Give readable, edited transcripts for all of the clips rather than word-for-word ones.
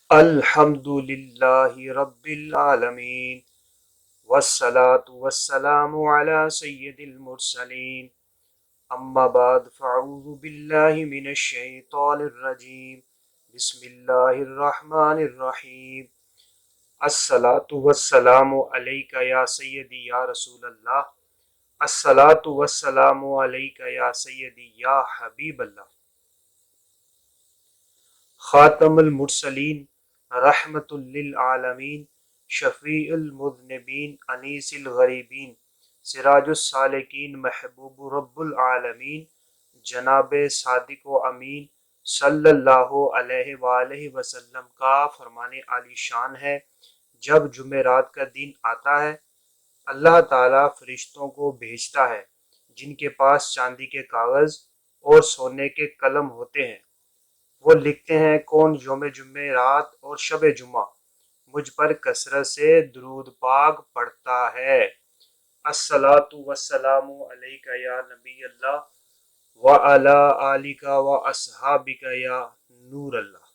الحمد للہ رب العالمین والصلاة والسلام على سید المرسلین اما بعد فاعوذ باللہ من الشیطان الرجیم بسم اللہ الرحمن الرحیم الصلاة والسلام علیک یا سیدی یا رسول اللہ الصلاة والسلام علیک یا سیدی یا حبیب اللہ خاتم المرسلین رحمت للعالمین شفیع المذنبین انیس الغریبین سراج السالکین محبوب رب العالمین جناب صادق و امین صلی اللہ علیہ وآلہ وسلم کا فرمان عالی شان ہے، جب جمعرات کا دن آتا ہے اللہ تعالیٰ فرشتوں کو بھیجتا ہے جن کے پاس چاندی کے کاغذ اور سونے کے قلم ہوتے ہیں۔ وہ لکھتے ہیں کون یوم جمعرات اور شب جمعہ مجھ پر کثرت سے درود پاک پڑھتا ہے۔ الصلاۃ والسلام علیک یا نبی اللہ وعلی آلک و اصحابک یا نور اللہ۔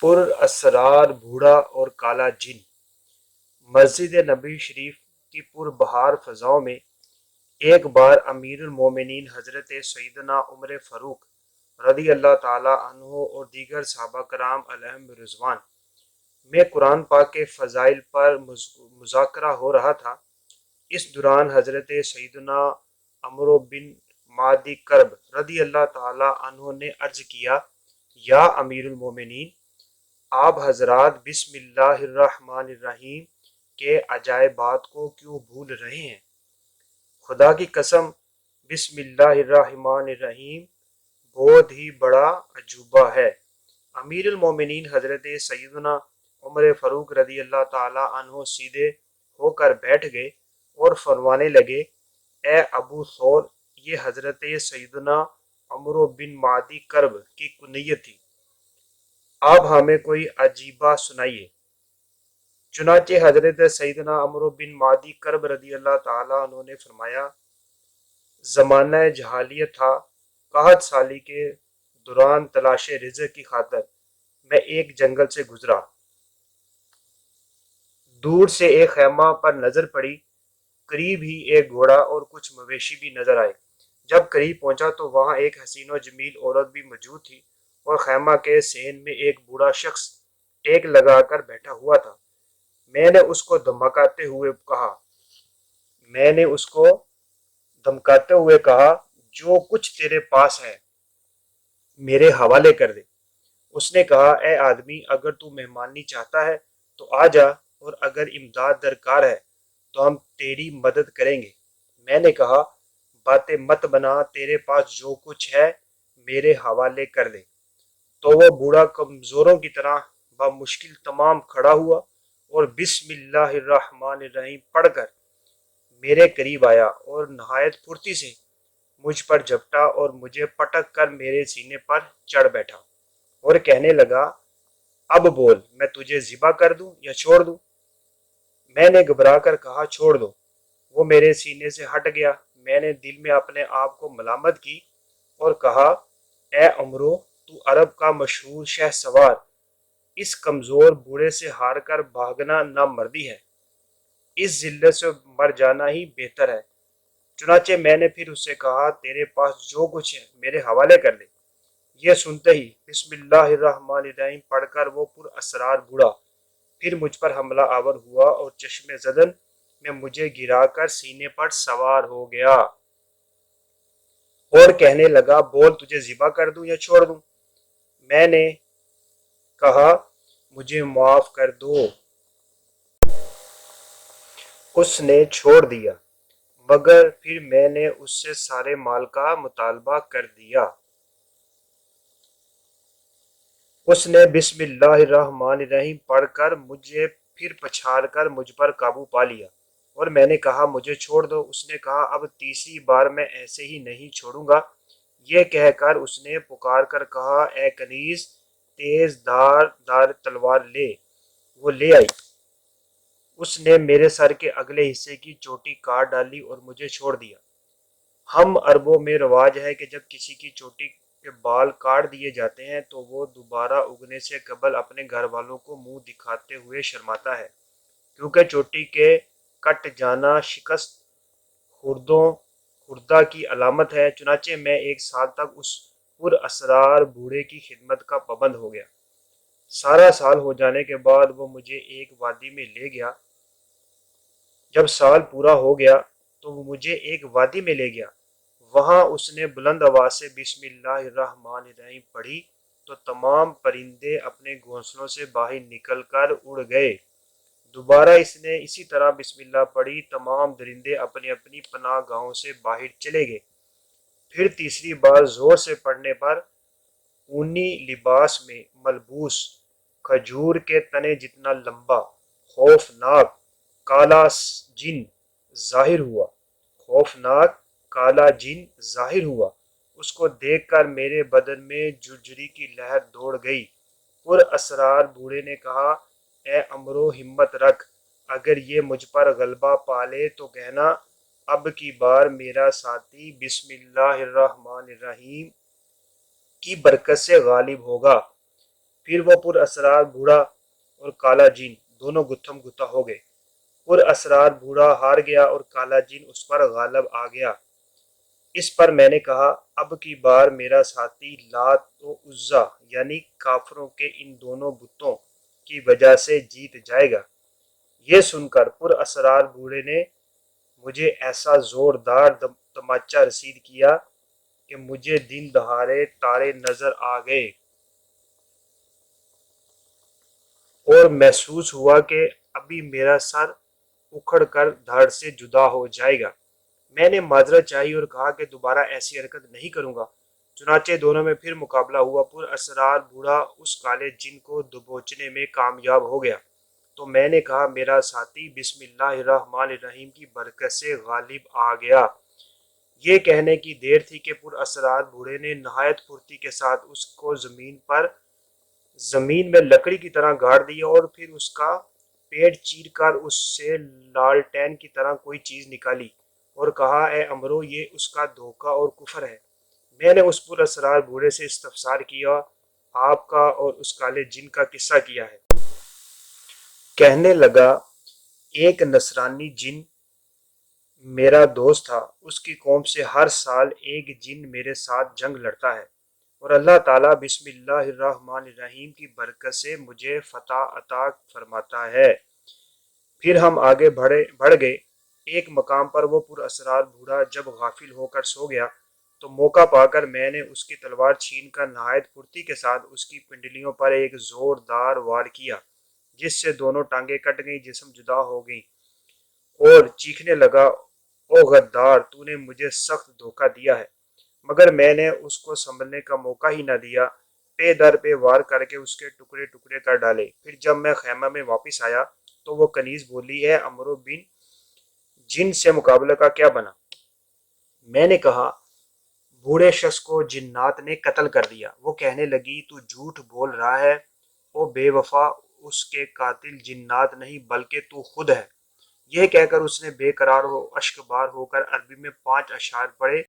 پر اسرار بوڑھا اور کالا جن۔ مسجد نبی شریف کی پر بہار فضاؤں میں ایک بار امیر المومنین حضرت سیدنا عمر فاروق رضی اللہ تعالی عنہ اور دیگر صحابہ کرام علیہم رضوان میں قرآن پاک کے فضائل پر مذاکرہ ہو رہا تھا۔ اس دوران حضرت سیدنا عمرو بن معدی کرب رضی اللہ تعالی عنہ نے عرض کیا، یا امیر المومنین، آپ حضرات بسم اللہ الرحمن الرحیم کے عجائبات کو کیوں بھول رہے ہیں؟ خدا کی قسم بسم اللہ الرحمن الرحیم بہت ہی بڑا عجوبہ ہے۔ امیر المومنین حضرت سیدنا عمر فاروق رضی اللہ تعالی عنہ سیدھے ہو کر بیٹھ گئے اور فرمانے لگے، اے ابو ثور، یہ حضرت سیدنا عمرو بن معدی کرب کی کنیت تھی، آپ ہمیں کوئی عجیبہ سنائیے۔ چنانچہ حضرت سیدنا عمرو بن معدی کرب رضی اللہ تعالی عنہ نے فرمایا، زمانہ جہالیت تھا، قحط سالی کے دوران تلاش رزق کی خاطر میں ایک جنگل سے گزرا۔ دور سے ایک خیمہ پر نظر پڑی، قریب ہی ایک گھوڑا اور کچھ مویشی بھی نظر آئے۔ جب قریب پہنچا تو وہاں ایک حسین و جمیل عورت بھی موجود تھی اور خیمہ کے صحن میں ایک بوڑھا شخص ٹیک لگا کر بیٹھا ہوا تھا۔ میں نے اس کو دھمکاتے ہوئے کہا، جو کچھ تیرے پاس ہے میرے حوالے کر دے۔ اس نے کہا، اے آدمی، اگر تو مہمانی چاہتا ہے تو آ جا، اور اگر امداد درکار ہے تو ہم تیری مدد کریں گے۔ میں نے کہا، باتیں مت بنا، تیرے پاس جو کچھ ہے میرے حوالے کر دے۔ تو وہ بوڑھا کمزوروں کی طرح بمشکل تمام کھڑا ہوا اور بسم اللہ الرحمن الرحیم پڑھ کر میرے قریب آیا اور نہایت پھرتی سے مجھ پر جھپٹا اور مجھے پٹک کر میرے سینے پر چڑھ بیٹھا اور کہنے لگا، اب بول، میں تجھے ذبح کر دوں یا چھوڑ دوں؟ میں نے گھبرا کر کہا، چھوڑ دو۔ وہ میرے سینے سے ہٹ گیا۔ میں نے دل میں اپنے آپ کو ملامت کی اور کہا، اے عمرو، تو عرب کا مشہور شہ سوار، اس کمزور بوڑھے سے ہار کر بھاگنا نامردی ہے، اس ذلت سے مر جانا ہی بہتر ہے۔ چنانچہ میں نے پھر اس سے کہا، تیرے پاس جو کچھ ہے میرے حوالے کر دے۔ یہ سنتے ہی بسم اللہ الرحمن الرحیم پڑھ کر وہ پر اسرار بوڑھا پھر مجھ پر حملہ آور ہوا اور چشم زدن میں مجھے گرا کر سینے پر سوار ہو گیا اور کہنے لگا، بول، تجھے ذبح کر دوں یا چھوڑ دوں؟ میں نے کہا، مجھے معاف کر دو۔ اس نے چھوڑ دیا، مگر پھر میں نے اس سے سارے مال کا مطالبہ کر دیا۔ اس نے بسم اللہ الرحمن الرحیم پڑھ کر مجھے پھر پچھاڑ کر مجھ پر قابو پا لیا اور میں نے کہا، مجھے چھوڑ دو۔ اس نے کہا، اب تیسری بار میں ایسے ہی نہیں چھوڑوں گا۔ یہ کہہ کر اس نے پکار کر کہا، اے کنیز، تیز دار تلوار لے۔ وہ لے آئی۔ اس نے میرے سر کے اگلے حصے کی چوٹی کاٹ ڈالی اور مجھے چھوڑ دیا۔ ہم عربوں میں رواج ہے کہ جب کسی کی چوٹی کے بال کاٹ دیے جاتے ہیں تو وہ دوبارہ اگنے سے قبل اپنے گھر والوں کو منہ دکھاتے ہوئے شرماتا ہے، کیونکہ چوٹی کے کٹ جانا شکست خوردہ کی علامت ہے۔ چنانچہ میں 1 سال تک اس پر اسرار بوڑھے کی خدمت کا پابند ہو گیا۔ سارا سال ہو جانے کے بعد وہ مجھے ایک وادی میں لے گیا۔ جب سال پورا ہو گیا تو وہ مجھے ایک وادی میں لے گیا۔ وہاں اس نے بلند آواز سے بسم اللہ الرحمن الرحیم پڑھی تو تمام پرندے اپنے گھونسلوں سے باہر نکل کر اڑ گئے۔ دوبارہ اس نے اسی طرح بسم اللہ پڑھی، تمام درندے اپنی اپنی پناہ گاہوں سے باہر چلے گئے۔ پھر تیسری بار زور سے پڑھنے پر اونی لباس میں ملبوس کھجور کے تنے جتنا لمبا خوفناک کالا جن ظاہر ہوا۔ خوفناک کالا جن ظاہر ہوا۔ اس کو دیکھ کر میرے بدن میں جھرجھری کی لہر دوڑ گئی۔ پر اسرار بوڑھے نے کہا، اے امرو ہمت رکھ، اگر یہ مجھ پر غلبہ پا لے تو کہنا اب کی بار میرا ساتھی بسم اللہ الرحمن الرحیم کی برکت سے غالب ہوگا۔ پھر وہ پر اسرار بوڑھا اور کالا جن دونوں گتھم گتھا ہو گئے۔ پر اسرار بوڑھا ہار گیا اور کالا جن اس پر غالب آ گیا۔ اس پر میں نے کہا، اب کی بار میرا ساتھی لات و عزا یعنی کافروں کے ان دونوں بتوں کی وجہ سے جیت جائے گا۔ یہ سن کر پر اسرار بوڑھے نے مجھے ایسا زوردار تماچہ رسید کیا کہ مجھے دن دہاڑے تارے نظر آ گئے اور محسوس ہوا کہ ابھی میرا سر اکھڑ کر دھڑ سے جدا ہو جائے گا۔ میں نے معذرت چاہی اور کہا کہ دوبارہ ایسی حرکت نہیں کروں گا۔ چنانچہ دونوں میں پھر مقابلہ ہوا۔ پر اسرار بوڑھا اس کالے جن کو دبوچنے میں کامیاب ہو گیا تو میں نے کہا، میرا ساتھی بسم اللہ الرحمن الرحیم کی برکت سے غالب آ گیا۔ یہ کہنے کی دیر تھی کہ پر اسرار بوڑھے نے نہایت پھرتی کے ساتھ اس کو زمین میں لکڑی کی طرح گاڑ دیا اور پھر اس کا پیٹ چیر کر اس سے لالٹین کی طرح کوئی چیز نکالی اور کہا، اے امرو یہ اس کا دھوکہ اور کفر ہے۔ میں نے اس پر اسرار بوڑھے سے استفسار کیا، آپ کا اور اس کالے جن کا قصہ کیا ہے؟ کہنے لگا، ایک نصرانی جن میرا دوست تھا، اس کی قوم سے ہر سال ایک جن میرے ساتھ جنگ لڑتا ہے اور اللہ تعالیٰ بسم اللہ الرحمن الرحیم کی برکت سے مجھے فتح عطا فرماتا ہے۔ پھر ہم آگے بڑھ گئے۔ ایک مقام پر وہ پر اسرار بوڑھا جب غافل ہو کر سو گیا تو موقع پا کر میں نے اس کی تلوار چھین کر نہایت پھرتی کے ساتھ اس کی پنڈلیوں پر ایک زوردار وار کیا، جس سے دونوں ٹانگیں کٹ گئیں، جسم جدا ہو گئی اور چیخنے لگا، او غدار، تو نے مجھے سخت دھوکہ دیا ہے۔ مگر میں نے اس کو سنبھلنے کا موقع ہی نہ دیا، پے در پہ وار کر کے اس کے ٹکڑے ٹکڑے کر ڈالے۔ پھر جب میں خیمہ میں واپس آیا تو وہ کنیز بولی، ہے امرو بن جن سے مقابلہ کا کیا بنا؟ میں نے کہا، بوڑھے شخص کو جنات نے قتل کر دیا۔ وہ کہنے لگی، تو جھوٹ بول رہا ہے، او بے وفا، اس کے قاتل جنات نہیں بلکہ تو خود ہے۔ یہ کہہ کر اس نے بے قرار و اشک بار ہو کر عربی میں 5 اشعار پڑھے،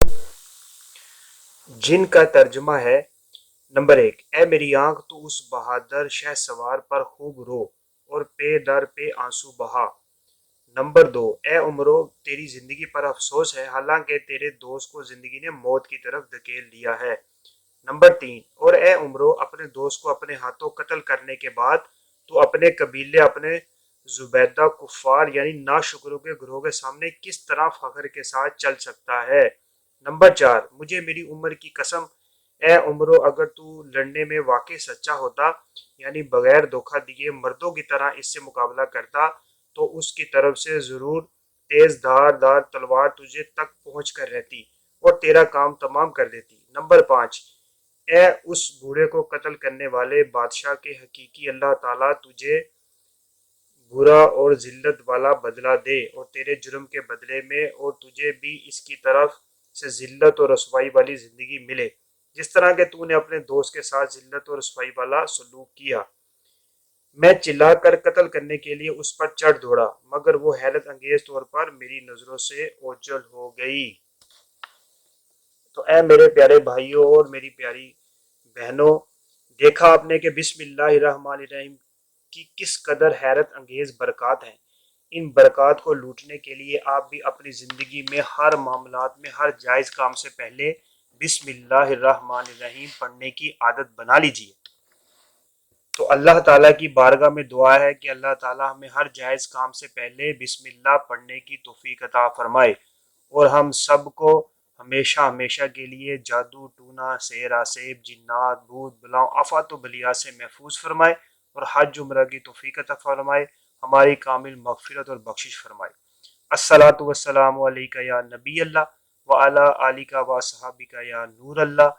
جن کا ترجمہ ہے: نمبر 1، اے میری آنکھ، تو اس بہادر شہ سوار پر خوب رو اور پے در پہ آنسو بہا۔ نمبر 2، اے عمرو، تیری زندگی پر افسوس ہے، حالانکہ تیرے دوست کو زندگی نے موت کی طرف دھکیل دیا ہے۔ نمبر 3، اور اے عمرو، اپنے دوست کو اپنے ہاتھوں قتل کرنے کے بعد تو اپنے قبیلے، اپنے زبیدہ کفار یعنی ناشکروں کے گروہ کے سامنے کس طرح فخر کے ساتھ چل سکتا ہے؟ نمبر 4، مجھے میری عمر کی قسم، اے عمرو، اگر تو لڑنے میں واقعی سچا ہوتا، یعنی بغیر دھوکہ دیے مردوں کی طرح اس سے مقابلہ کرتا، تو اس کی طرف سے ضرور تیز دھار تلوار تجھے تک پہنچ کر رہتی اور تیرا کام تمام کر دیتی۔ نمبر 5، اے اس بوڑھے کو قتل کرنے والے بادشاہ کے حقیقی اللہ تعالیٰ تجھے برا اور ذلت والا بدلہ دے اور تیرے جرم کے بدلے میں اور تجھے بھی اس کی طرف سے ذلت اور رسوائی والی زندگی ملے، جس طرح کہ تو نے اپنے دوست کے ساتھ ذلت اور رسوائی والا سلوک کیا۔ میں چلا کر قتل کرنے کے لیے اس پر چڑھ دوڑا، مگر وہ حیرت انگیز طور پر میری نظروں سے اوجھل ہو گئی۔ تو اے میرے پیارے بھائیوں اور میری پیاری بہنوں، دیکھا آپ نے کہ بسم اللہ الرحمن الرحیم کی کس قدر حیرت انگیز برکات ہیں۔ ان برکات کو لوٹنے کے لیے آپ بھی اپنی زندگی میں ہر معاملات میں ہر جائز کام سے پہلے بسم اللہ الرحمن الرحیم پڑھنے کی عادت بنا لیجیے۔ تو اللہ تعالیٰ کی بارگاہ میں دعا ہے کہ اللہ تعالیٰ ہمیں ہر جائز کام سے پہلے بسم اللہ پڑھنے کی توفیق عطا فرمائے، اور ہم سب کو ہمیشہ ہمیشہ کے لیے جادو ٹونا سحر آسیب جنات بھوت بلاؤں آفات و بلیات سے محفوظ فرمائے، اور حج عمرہ کی توفیق عطا فرمائے، ہماری کامل مغفرت اور بخشش فرمائے۔ الصلاۃ والسلام علیکہ یا نبی اللہ وعلی آلکہ و صحابکہ یا نور اللہ،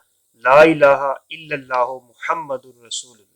لا الہ الا اللہ محمد الرسول اللہ۔